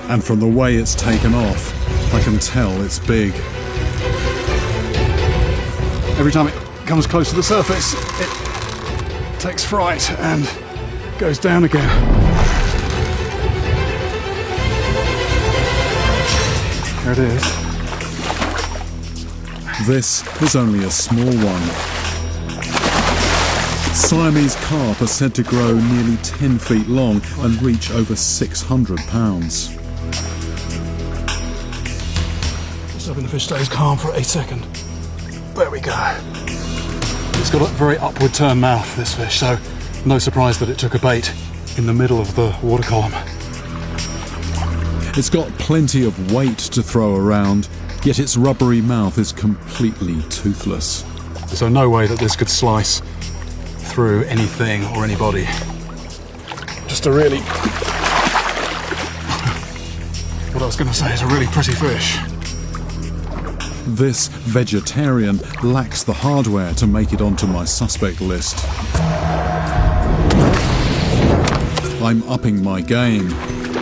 And from the way it's taken off, I can tell it's big. Every time it comes close to the surface, it takes fright and goes down again. There it is. This is only a small one. Siamese carp are said to grow nearly 10 feet long and reach over 600 pounds. Just hoping the fish stays calm for a second. There we go. It's got a very upward turn mouth, this fish, so no surprise that it took a bait in the middle of the water column. It's got plenty of weight to throw around, yet its rubbery mouth is completely toothless. So no way that this could slice through anything or anybody. Just a really... what I was going to say is a really pretty fish. This vegetarian lacks the hardware to make it onto my suspect list. I'm upping my game.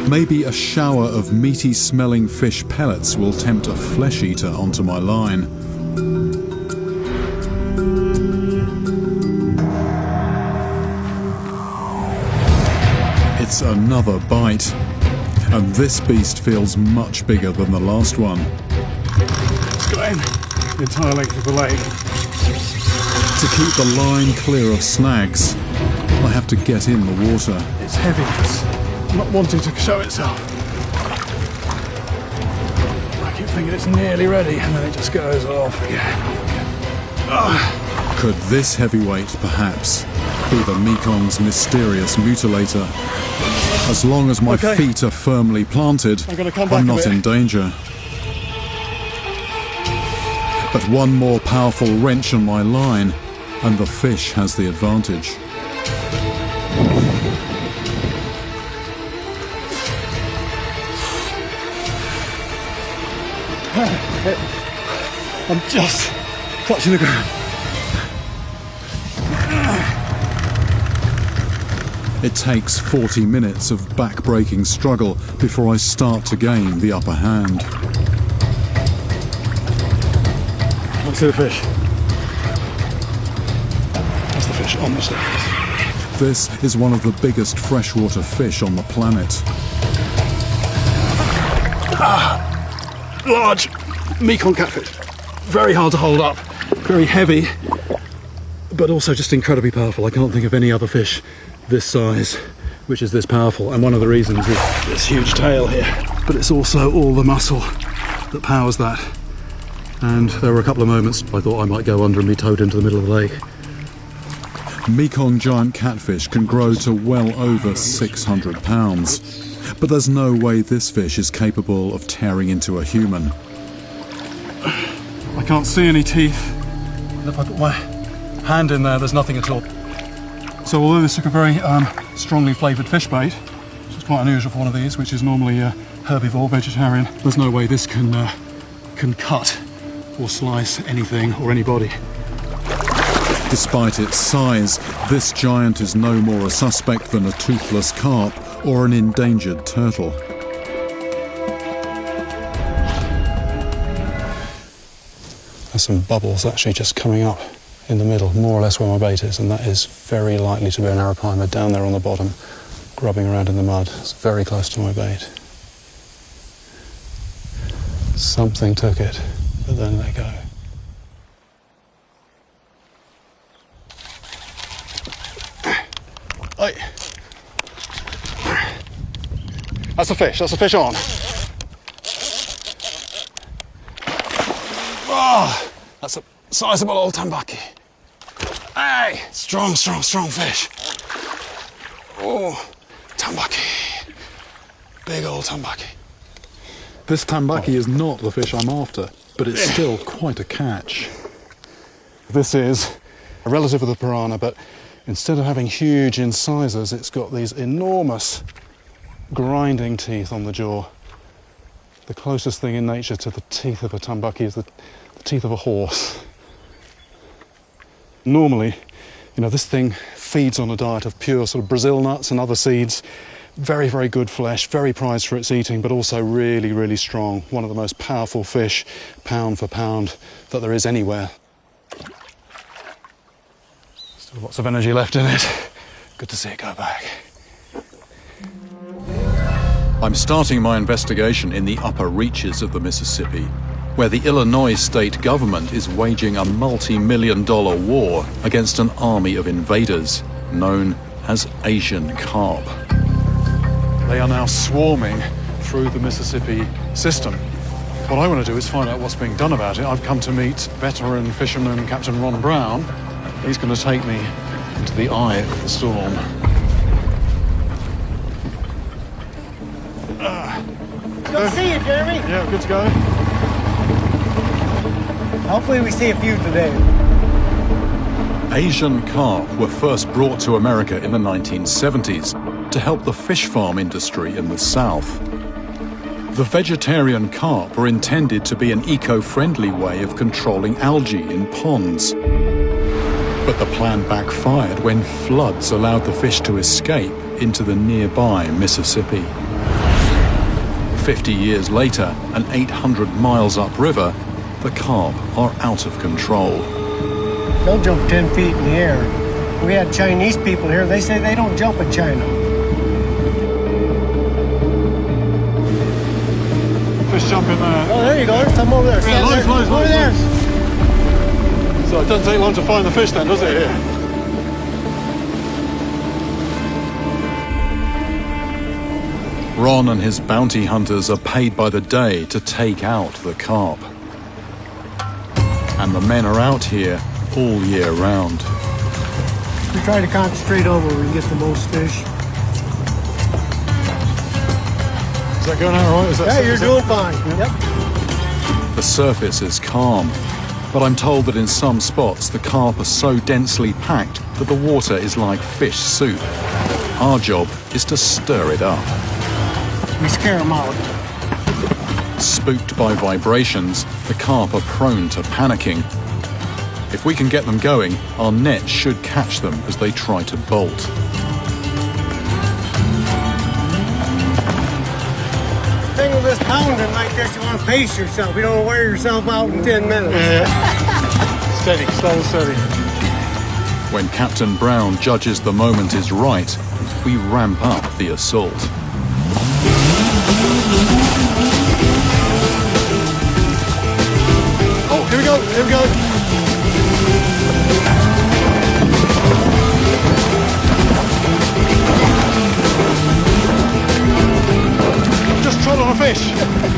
Maybe a shower of meaty smelling fish pellets will tempt a flesh eater onto my line. It's another bite, and this beast feels much bigger than the last one. It's going the entire length of the lake. To keep the line clear of snags, I have to get in the water. It's heavy, it's not wanting to show itself. I keep thinking it's nearly ready, and then it just goes off again. Could this heavyweight perhaps be the Mekong's mysterious mutilator? As long as my feet are firmly planted, I'm not in danger. But one more powerful wrench on my line, and the fish has the advantage. I'm just touching the ground. It takes 40 minutes of back-breaking struggle before I start to gain the upper hand. Let's see the fish. That's the fish on the surface. This is one of the biggest freshwater fish on the planet. Large Mekong catfish. Very hard to hold up, very heavy, but also just incredibly powerful. I can't think of any other fish this size which is this powerful, and one of the reasons is this huge tail here, but it's also all the muscle that powers that. And there were a couple of moments I thought I might go under and be towed into the middle of the lake. Mekong giant catfish can grow to well over 600 pounds, but there's no way this fish is capable of tearing into a human. I can't see any teeth, and if I put my hand in there, there's nothing at all. So although this took a very strongly flavoured fish bait, which is quite unusual for one of these, which is normally herbivore, vegetarian, there's no way this can cut or slice anything or anybody. Despite its size, this giant is no more a suspect than a toothless carp or an endangered turtle. There's some bubbles actually just coming up in the middle, more or less where my bait is, and that is very likely to be an arapaima down there on the bottom, grubbing around in the mud. It's very close to my bait. Something took it, but then let go. Hey. That's a fish on. Oh, that's a sizable old tambaki. Hey, strong fish. Oh, tambaki. Big old tambaki. This tambaki is not the fish I'm after, but it's still quite a catch. This is a relative of the piranha, but instead of having huge incisors, it's got these enormous grinding teeth on the jaw. The closest thing in nature to the teeth of a tambaki is the teeth of a horse. Normally, this thing feeds on a diet of pure sort of Brazil nuts and other seeds, Very, very good flesh, very prized for its eating, but also really, really strong. One of the most powerful fish, pound for pound, that there is anywhere. Still lots of energy left in it. Good to see it go back. I'm starting my investigation in the upper reaches of the Mississippi, where the Illinois state government is waging a multi-million-dollar war against an army of invaders known as Asian carp. They are now swarming through the Mississippi system. What I want to do is find out what's being done about it. I've come to meet veteran fisherman Captain Ron Brown. He's going to take me into the eye of the storm. Good to see you, Jeremy. Yeah, good to go. Hopefully we see a few today. Asian carp were first brought to America in the 1970s to help the fish farm industry in the South. The vegetarian carp were intended to be an eco-friendly way of controlling algae in ponds. But the plan backfired when floods allowed the fish to escape into the nearby Mississippi. 50 years later, and 800 miles upriver, the carp are out of control. They'll jump 10 feet in the air. We had Chinese people here. They say they don't jump in China. Fish jump in there. Oh, there you go. There's some over there. Yeah, loads, loads, over loads, there. loads. So it doesn't take long to find the fish then, does it, here? Ron and his bounty hunters are paid by the day to take out the carp. And the men are out here all year round. We try to concentrate on where we get the most fish. Is that going out right? Yeah, you're doing fine. Yeah. Yep. The surface is calm, but I'm told that in some spots the carp are so densely packed that the water is like fish soup. Our job is to stir it up. We scare them out. Spooked by vibrations, the carp are prone to panicking. If we can get them going, our net should catch them as they try to bolt. The thing with this pounding like this, you want to pace yourself. You don't want to wear yourself out in 10 minutes. Yeah. Steady, slow and steady. When Captain Brown judges the moment is right, we ramp up the assault. Oh, here we go, here we go. Just trod on a fish.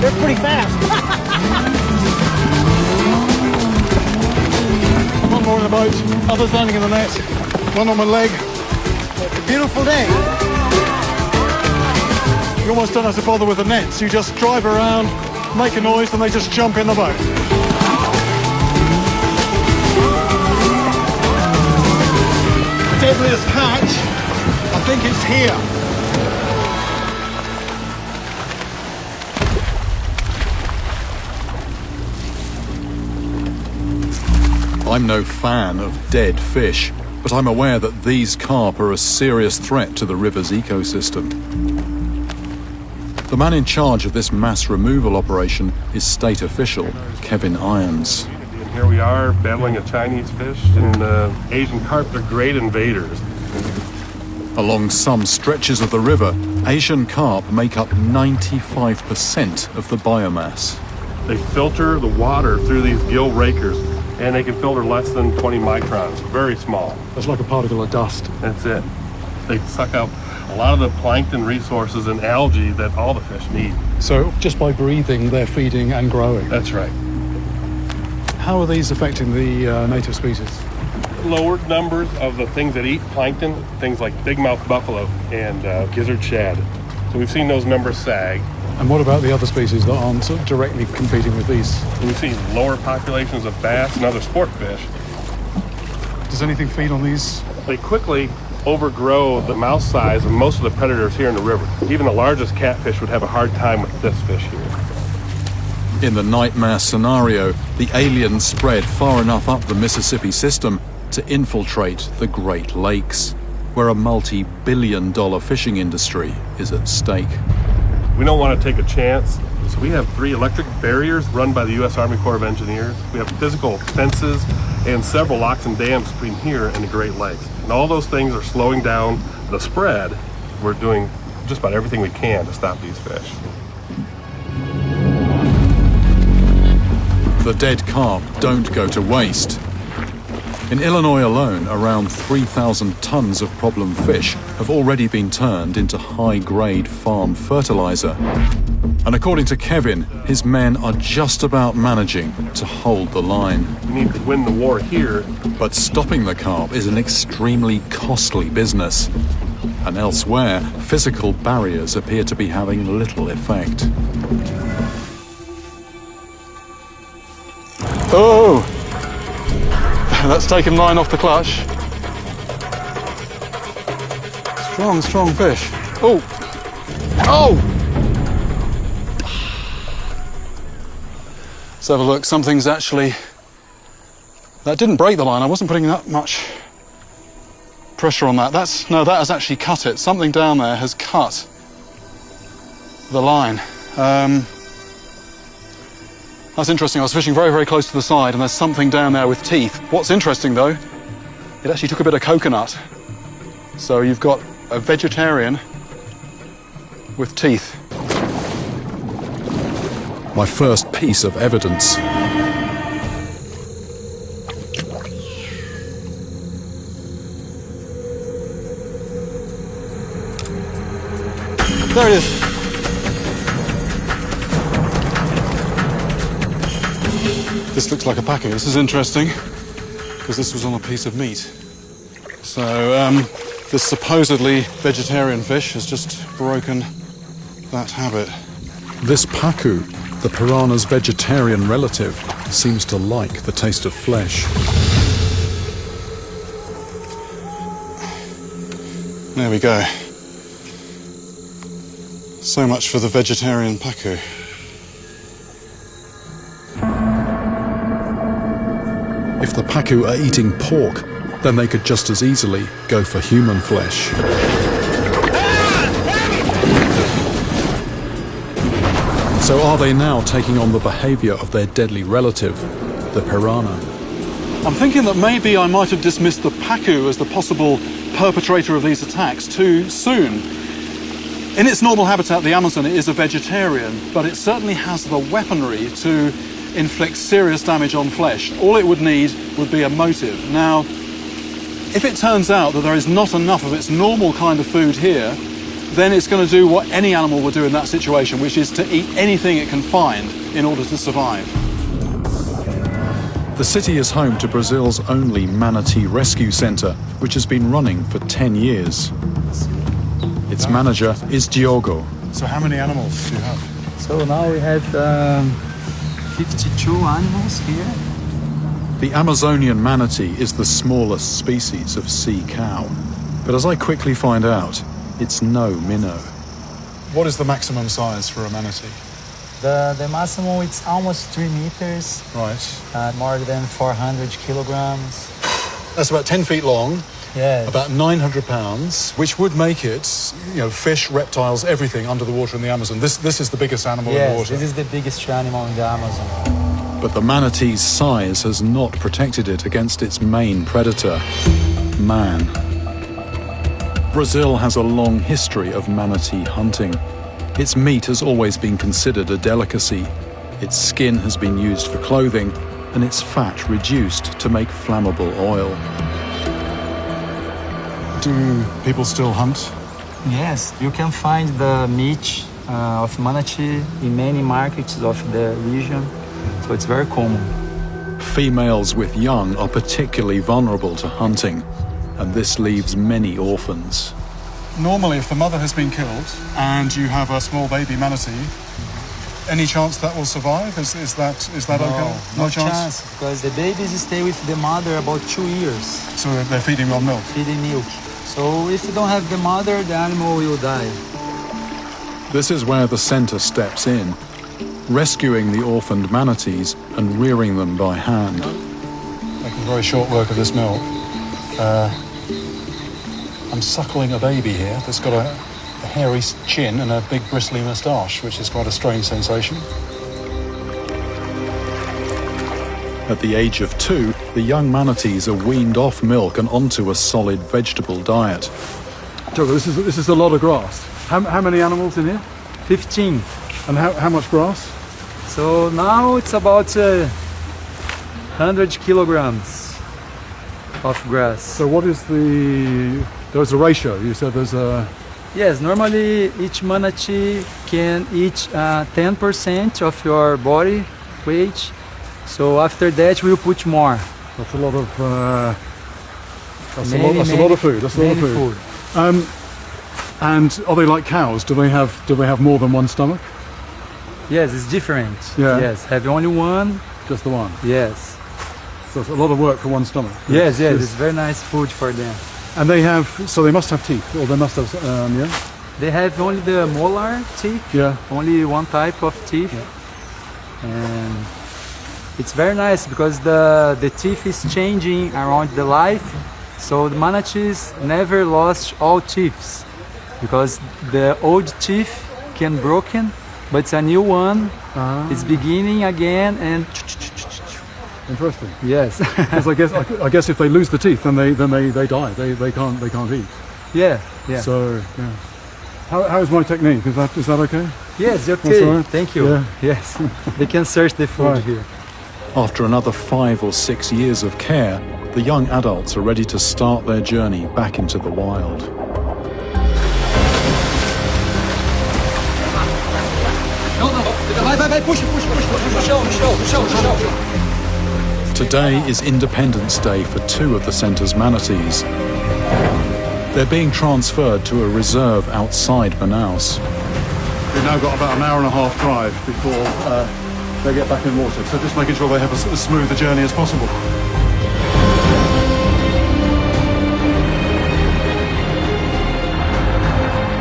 They're pretty fast. One more in the boat, others landing in the net, one on my leg. It's a beautiful day. You almost don't have to bother with the nets. You just drive around, make a noise, and they just jump in the boat. The deadliest catch, I think it's here. I'm no fan of dead fish, but I'm aware that these carp are a serious threat to the river's ecosystem. The man in charge of this mass removal operation is state official Kevin Irons. And here we are battling a Chinese fish, and Asian carp are great invaders. Along some stretches of the river, Asian carp make up 95% of the biomass. They filter the water through these gill rakers, and they can filter less than 20 microns, very small. That's like a particle of dust. That's it. They suck out a lot of the plankton resources and algae that all the fish need. So just by breathing, they're feeding and growing. That's right. How are these affecting the native species? Lowered numbers of the things that eat plankton, things like bigmouth buffalo and gizzard shad. So we've seen those numbers sag. And what about the other species that aren't sort of directly competing with these? We've seen lower populations of bass and other sport fish. Does anything feed on these? They quickly overgrow the mouth size of most of the predators here in the river. Even the largest catfish would have a hard time with this fish here. In the nightmare scenario, the aliens spread far enough up the Mississippi system to infiltrate the Great Lakes. where a multi-billion-dollar fishing industry is at stake. We don't want to take a chance, so we have 3 electric barriers run by the U.S. Army Corps of Engineers. We have physical fences and several locks and dams between here and the Great Lakes. And all those things are slowing down the spread. We're doing just about everything we can to stop these fish. The dead carp don't go to waste. In Illinois alone, around 3,000 tons of problem fish have already been turned into high-grade farm fertilizer. And according to Kevin, his men are just about managing to hold the line. We need to win the war here. But stopping the carp is an extremely costly business. And elsewhere, physical barriers appear to be having little effect. Oh! That's taken line off the clutch. Strong, strong fish. Oh! Oh! Let's have a look. Something's actually... That didn't break the line. I wasn't putting that much pressure on that. No, that has actually cut it. Something down there has cut the line. That's interesting. I was fishing very, very close to the side and there's something down there with teeth. What's interesting though, it actually took a bit of coconut. So you've got a vegetarian with teeth. My first piece of evidence. There it is. This looks like a pacu. This is interesting because this was on a piece of meat. So this supposedly vegetarian fish has just broken that habit. This pacu, the piranha's vegetarian relative, seems to like the taste of flesh. There we go. So much for the vegetarian pacu. If the pacu are eating pork, then they could just as easily go for human flesh. So are they now taking on the behavior of their deadly relative, the piranha? I'm thinking that maybe I might have dismissed the pacu as the possible perpetrator of these attacks too soon. In its normal habitat, the Amazon, it is a vegetarian, but it certainly has the weaponry to inflict serious damage on flesh. All it would need would be a motive. Now, if it turns out that there is not enough of its normal kind of food here, then it's going to do what any animal would do in that situation, which is to eat anything it can find in order to survive. The city is home to Brazil's only manatee rescue center, which has been running for 10 years. Its manager is Diogo. So how many animals do you have? So now we have 52 animals here. The Amazonian manatee is the smallest species of sea cow. But as I quickly find out, it's no minnow. What is the maximum size for a manatee? The maximum it's almost 3 meters. Right. More than 400 kilograms. That's about 10 feet long. Yes. About 900 pounds, which would make it, fish, reptiles, everything under the water in the Amazon. This is the biggest animal in the water. This is the biggest animal in the Amazon. But the manatee's size has not protected it against its main predator, man. Brazil has a long history of manatee hunting. Its meat has always been considered a delicacy. Its skin has been used for clothing, and its fat reduced to make flammable oil. Do people still hunt? Yes, you can find the meat of manatee in many markets of the region, so it's very common. Females with young are particularly vulnerable to hunting, and this leaves many orphans. Normally, if the mother has been killed and you have a small baby manatee, any chance that will survive? Is that okay? No chance, because the babies stay with the mother about 2 years. So they're feeding on milk? Feeding milk. So if you don't have the mother, the animal will die. This is where the center steps in, rescuing the orphaned manatees and rearing them by hand. Making very short work of this milk. I'm suckling a baby here that's got a hairy chin and a big bristly moustache, which is quite a strange sensation. At the age of 2, the young manatees are weaned off milk and onto a solid vegetable diet. Jogo, this is a lot of grass. How many animals in here? 15. And how much grass? So now it's about 100 kilograms of grass. So what is there's a ratio, you said there's a... Yes, normally each manatee can eat 10% of your body weight. So after that we'll put more. That's a lot of that's a lot of food. That's a lot of food. And are they like cows? Do they have more than one stomach? Yes, it's different. Yeah. Yes, have only one. Just the one. Yes. So it's a lot of work for one stomach. Yes, it's very nice food for them. And they must have teeth, or they must have yeah. They have only the molar teeth. Yeah. Only one type of teeth. Yeah. And it's very nice because the teeth is changing around the life. So the manatees never lost all teeth because the old teeth can broken, but a new one is beginning again and. Interesting. Yes. Because I guess if they lose the teeth, then they die. They can't eat. Yeah. Yeah. So yeah. How is my technique? Is that okay? Yes, okay. Right? Thank you. Yeah. Yes. They can search the food Right. here. After another 5 or 6 years of care, the young adults are ready to start their journey back into the wild. Today is Independence Day for 2 of the centre's manatees. They're being transferred to a reserve outside Manaus. We've now got about an hour and a half drive before they get back in water, so just making sure they have as smooth a journey as possible.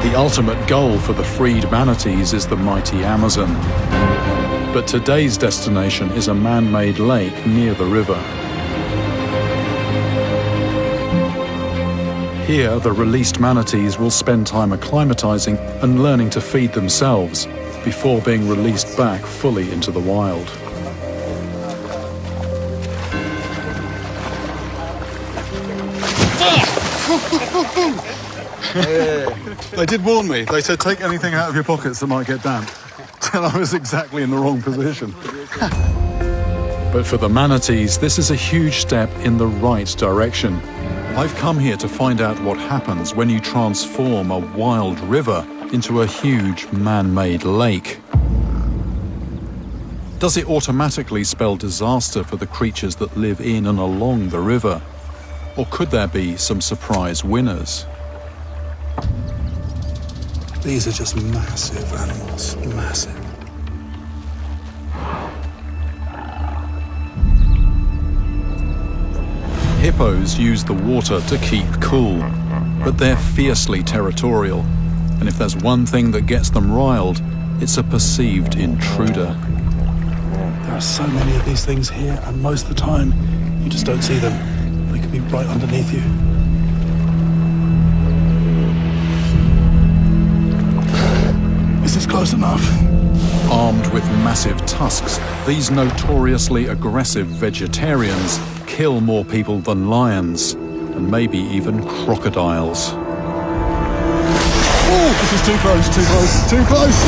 The ultimate goal for the freed manatees is the mighty Amazon. But today's destination is a man-made lake near the river. Here, the released manatees will spend time acclimatizing and learning to feed themselves before being released back fully into the wild. They did warn me. They said take anything out of your pockets that might get damp. And I was exactly in the wrong position. But for the manatees, this is a huge step in the right direction. I've come here to find out what happens when you transform a wild river into a huge man-made lake. Does it automatically spell disaster for the creatures that live in and along the river? Or could there be some surprise winners? These are just massive animals, massive. Hippos use the water to keep cool, but they're fiercely territorial. And if there's one thing that gets them riled, it's a perceived intruder. There are so many of these things here, and most of the time, you just don't see them. They could be right underneath you. Is this close enough? Armed with massive tusks, these notoriously aggressive vegetarians kill more people than lions, and maybe even crocodiles. Oh, this is too close, too close, too close!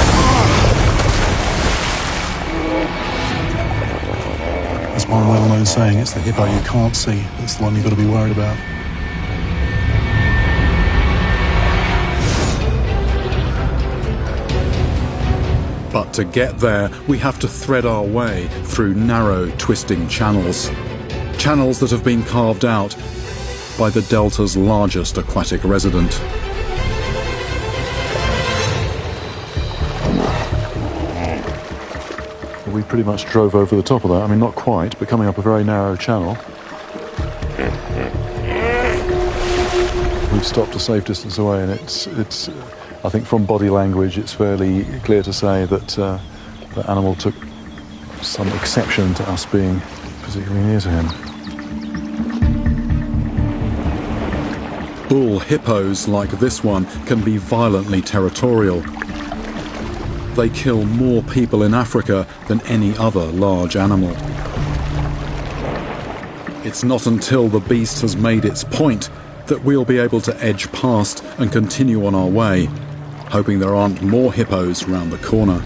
There's one well-known saying, it's the hippo you can't see, that's the one you've got to be worried about. But to get there, we have to thread our way through narrow, twisting channels. Channels that have been carved out by the Delta's largest aquatic resident. We pretty much drove over the top of that. I mean, not quite, but coming up a very narrow channel. We've stopped a safe distance away, and it's. I think from body language, it's fairly clear to say that the animal took some exception to us being particularly near to him. bull hippos like this one can be violently territorial. They kill more people in Africa than any other large animal. It's not until the beast has made its point that we'll be able to edge past and continue on our way, hoping there aren't more hippos round the corner.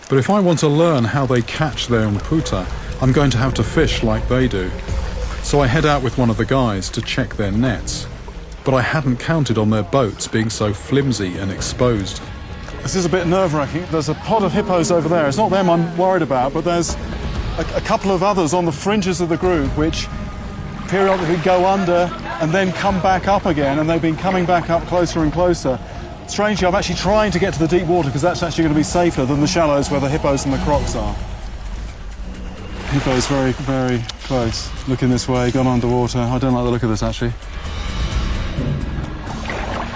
But if I want to learn how they catch their mputa, I'm going to have to fish like they do. So I head out with one of the guys to check their nets. But I hadn't counted on their boats being so flimsy and exposed. This is a bit nerve-wracking. There's a pod of hippos over there. It's not them I'm worried about, but there's a couple of others on the fringes of the group which periodically go under and then come back up again, and they've been coming back up closer and closer. Strangely, I'm actually trying to get to the deep water because that's actually going to be safer than the shallows where the hippos and the crocs are. Hippos very, very close. Looking this way, gone underwater. I don't like the look of this, actually.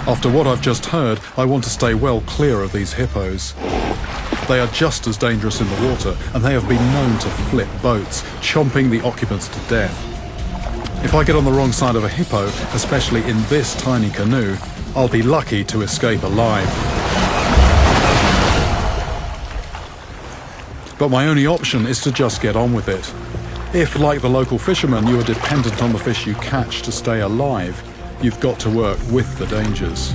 After what I've just heard, I want to stay well clear of these hippos. They are just as dangerous in the water, and they have been known to flip boats, chomping the occupants to death. If I get on the wrong side of a hippo, especially in this tiny canoe, I'll be lucky to escape alive. But my only option is to just get on with it. If, like the local fishermen, you are dependent on the fish you catch to stay alive, you've got to work with the dangers.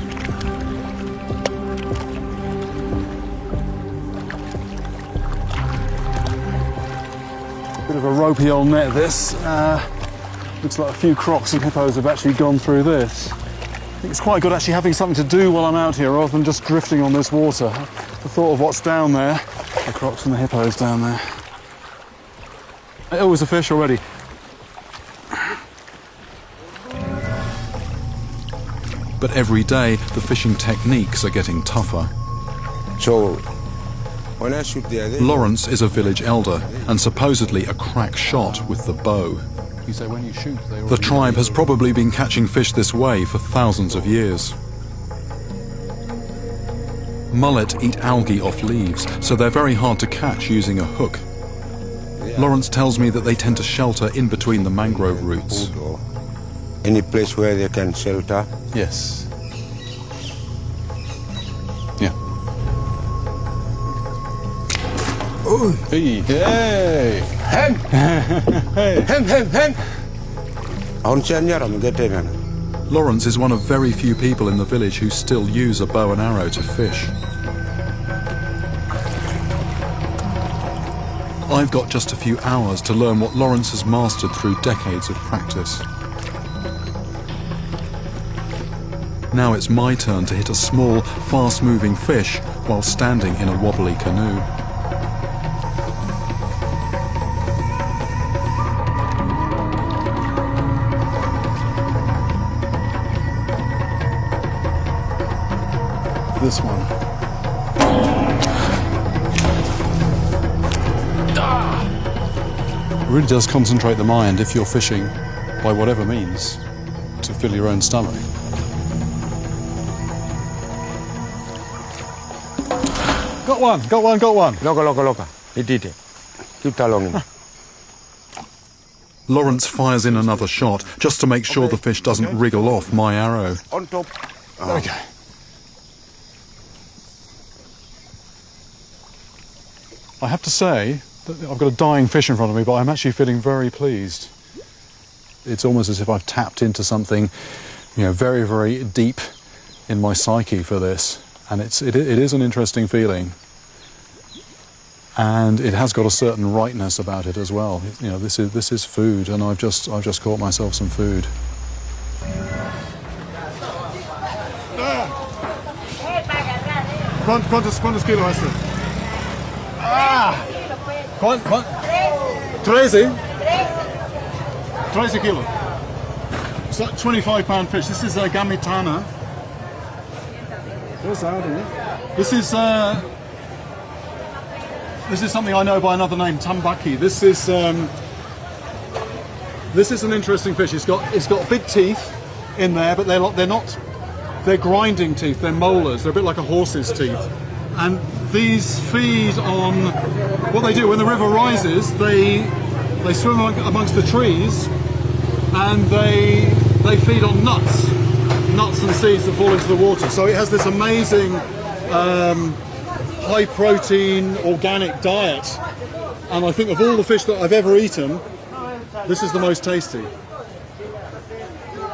Bit of a ropey old net, this. Looks like a few crocs and hippos have actually gone through this. I think it's quite good actually having something to do while I'm out here rather than just drifting on this water. The thought of what's down there, the crocs and the hippos down there. Oh, there's a fish already. But every day, the fishing techniques are getting tougher. So, when I shoot there... Lawrence is a village elder and supposedly a crack shot with the bow. You say when you shoot, The tribe has probably been catching fish this way for thousands of years. Mullet eat algae off leaves, so they're very hard to catch using a hook. Lawrence tells me that they tend to shelter in between the mangrove roots. Any place where they can shelter? Yes. Yeah. Oh, Hey! Hey! hem! Hem, hem, hem! Lawrence is one of very few people in the village who still use a bow and arrow to fish. I've got just a few hours to learn what Lawrence has mastered through decades of practice. Now it's my turn to hit a small, fast-moving fish while standing in a wobbly canoe. This one. It really does concentrate the mind if you're fishing by whatever means to fill your own stomach. Got one, got one, got one. Loka. It did it. Keep talking. Lawrence fires in another shot just to make sure the fish doesn't wriggle off my arrow. On top. There we go. I have to say that I've got a dying fish in front of me, but I'm actually feeling very pleased. It's almost as if I've tapped into something, very, very deep in my psyche for this, and it is an interesting feeling, and it has got a certain rightness about it as well. This is food, and I've just caught myself some food. ¿Cuántos kilos es este? ¿Cuánto? 13? 13 kilos. It's like 25-pound fish. This is a gamitana. This is something I know by another name, tambaki. This is an interesting fish. It's got big teeth in there, but they're grinding teeth. They're molars. They're a bit like a horse's teeth. And these feed on what they do when the river rises. They swim amongst the trees, and they they feed on nuts and seeds that fall into the water. So it has this amazing high protein organic diet. And I think of all the fish that I've ever eaten, this is the most tasty.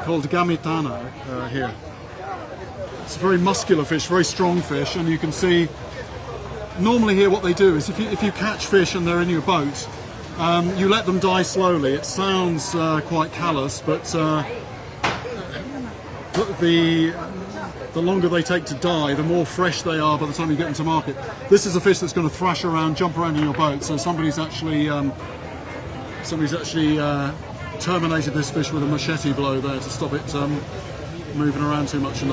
Called gamitano here. It's a very muscular fish, very strong fish, and you can see normally here what they do is if you catch fish and they're in your boat, you let them die slowly. It sounds quite callous, but the longer they take to die, the more fresh they are by the time you get them to market. This is a fish that's going to thrash around, jump around in your boat. So somebody's actually terminated this fish with a machete blow there to stop it moving around too much in the